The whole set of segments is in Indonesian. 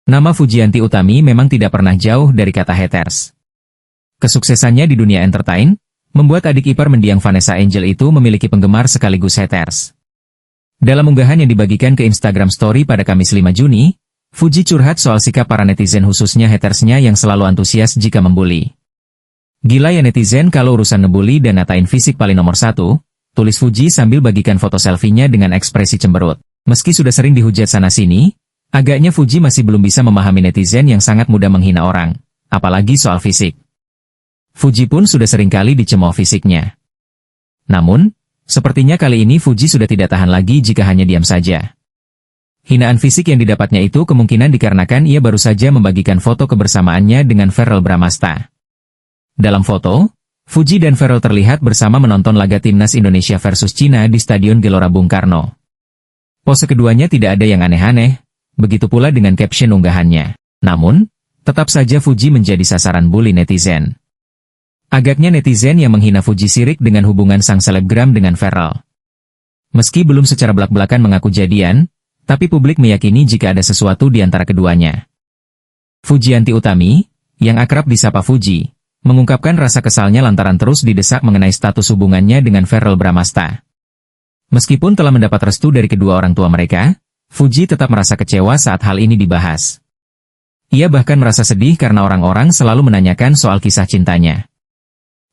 Nama Fujianti Utami memang tidak pernah jauh dari kata haters. Kesuksesannya di dunia entertain, membuat adik ipar mendiang Vanessa Angel itu memiliki penggemar sekaligus haters. Dalam unggahan yang dibagikan ke Instagram Story pada Kamis 5 Juni, Fuji curhat soal sikap para netizen khususnya hatersnya yang selalu antusias jika membuli. Gila ya netizen kalau urusan ngebully dan natain fisik paling nomor satu, tulis Fuji sambil bagikan foto selfie-nya dengan ekspresi cemberut. Meski sudah sering dihujat sana-sini, agaknya Fuji masih belum bisa memahami netizen yang sangat mudah menghina orang, apalagi soal fisik. Fuji pun sudah seringkali dicemooh fisiknya. Namun, sepertinya kali ini Fuji sudah tidak tahan lagi jika hanya diam saja. Hinaan fisik yang didapatnya itu kemungkinan dikarenakan ia baru saja membagikan foto kebersamaannya dengan Verrell Bramasta. Dalam foto, Fuji dan Verrell terlihat bersama menonton laga Timnas Indonesia versus Cina di Stadion Gelora Bung Karno. Pose keduanya tidak ada yang aneh-aneh, begitu pula dengan caption unggahannya. Namun, tetap saja Fuji menjadi sasaran bully netizen. Agaknya netizen yang menghina Fuji sirik dengan hubungan sang selebgram dengan Verrell. Meski belum secara belak-belakan mengaku jadian, tapi publik meyakini jika ada sesuatu di antara keduanya. Fujianti Utami, yang akrab disapa Fuji, mengungkapkan rasa kesalnya lantaran terus didesak mengenai status hubungannya dengan Verrell Bramasta. Meskipun telah mendapat restu dari kedua orang tua mereka, Fuji tetap merasa kecewa saat hal ini dibahas. Ia bahkan merasa sedih karena orang-orang selalu menanyakan soal kisah cintanya.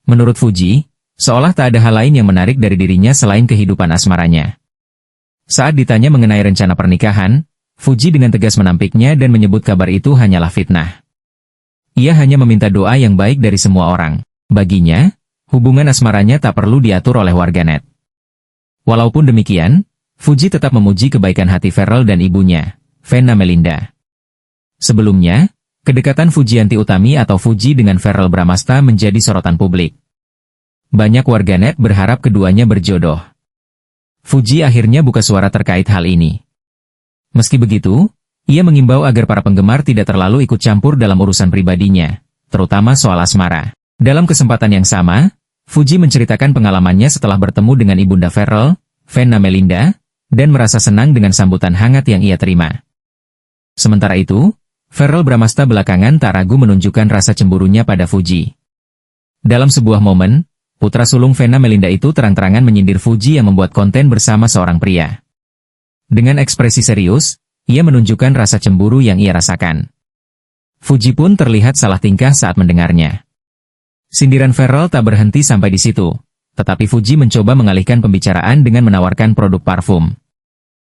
Menurut Fuji, seolah tak ada hal lain yang menarik dari dirinya selain kehidupan asmaranya. Saat ditanya mengenai rencana pernikahan, Fuji dengan tegas menampiknya dan menyebut kabar itu hanyalah fitnah. Ia hanya meminta doa yang baik dari semua orang. Baginya, hubungan asmaranya tak perlu diatur oleh warganet. Walaupun demikian, Fuji tetap memuji kebaikan hati Verrell dan ibunya, Venna Melinda. Sebelumnya, kedekatan Fujianti Utami atau Fuji dengan Verrell Bramasta menjadi sorotan publik. Banyak warganet berharap keduanya berjodoh. Fuji akhirnya buka suara terkait hal ini. Meski begitu, ia mengimbau agar para penggemar tidak terlalu ikut campur dalam urusan pribadinya, terutama soal asmara. Dalam kesempatan yang sama, Fuji menceritakan pengalamannya setelah bertemu dengan ibunda Verrell, Venna Melinda, dan merasa senang dengan sambutan hangat yang ia terima. Sementara itu, Verrell Bramasta belakangan tak ragu menunjukkan rasa cemburunya pada Fuji. Dalam sebuah momen, putra sulung Venna Melinda itu terang-terangan menyindir Fuji yang membuat konten bersama seorang pria. Dengan ekspresi serius, ia menunjukkan rasa cemburu yang ia rasakan. Fuji pun terlihat salah tingkah saat mendengarnya. Sindiran Verrell tak berhenti sampai di situ, tetapi Fuji mencoba mengalihkan pembicaraan dengan menawarkan produk parfum.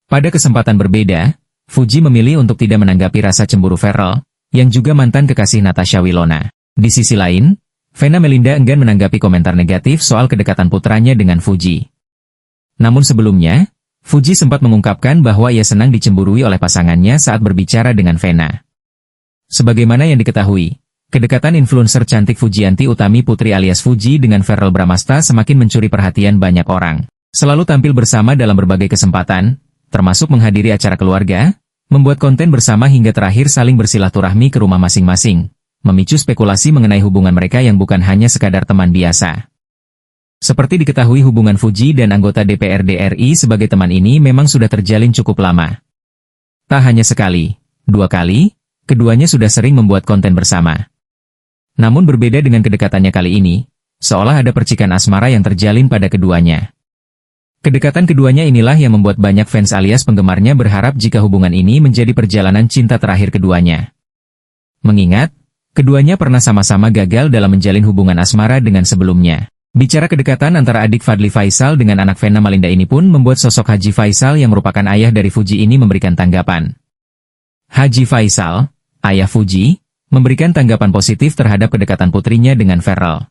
Pada kesempatan berbeda, Fuji memilih untuk tidak menanggapi rasa cemburu Verrell, yang juga mantan kekasih Natasha Wilona. Di sisi lain, Venna Melinda enggan menanggapi komentar negatif soal kedekatan putranya dengan Fuji. Namun sebelumnya, Fuji sempat mengungkapkan bahwa ia senang dicemburui oleh pasangannya saat berbicara dengan Venna. Sebagaimana yang diketahui, kedekatan influencer cantik Fujianti Utami Putri alias Fuji dengan Verrell Bramasta semakin mencuri perhatian banyak orang. Selalu tampil bersama dalam berbagai kesempatan, termasuk menghadiri acara keluarga, membuat konten bersama hingga terakhir saling bersilaturahmi ke rumah masing-masing, memicu spekulasi mengenai hubungan mereka yang bukan hanya sekadar teman biasa. Seperti diketahui hubungan Fuji dan anggota DPRD RI sebagai teman ini memang sudah terjalin cukup lama. Tak hanya sekali, 2 kali, keduanya sudah sering membuat konten bersama. Namun berbeda dengan kedekatannya kali ini, seolah ada percikan asmara yang terjalin pada keduanya. Kedekatan keduanya inilah yang membuat banyak fans alias penggemarnya berharap jika hubungan ini menjadi perjalanan cinta terakhir keduanya. Mengingat, keduanya pernah sama-sama gagal dalam menjalin hubungan asmara dengan sebelumnya. Bicara kedekatan antara adik Fadly Faisal dengan anak Venna Melinda ini pun membuat sosok Haji Faisal yang merupakan ayah dari Fuji ini memberikan tanggapan. Haji Faisal, ayah Fuji, memberikan tanggapan positif terhadap kedekatan putrinya dengan Verrell.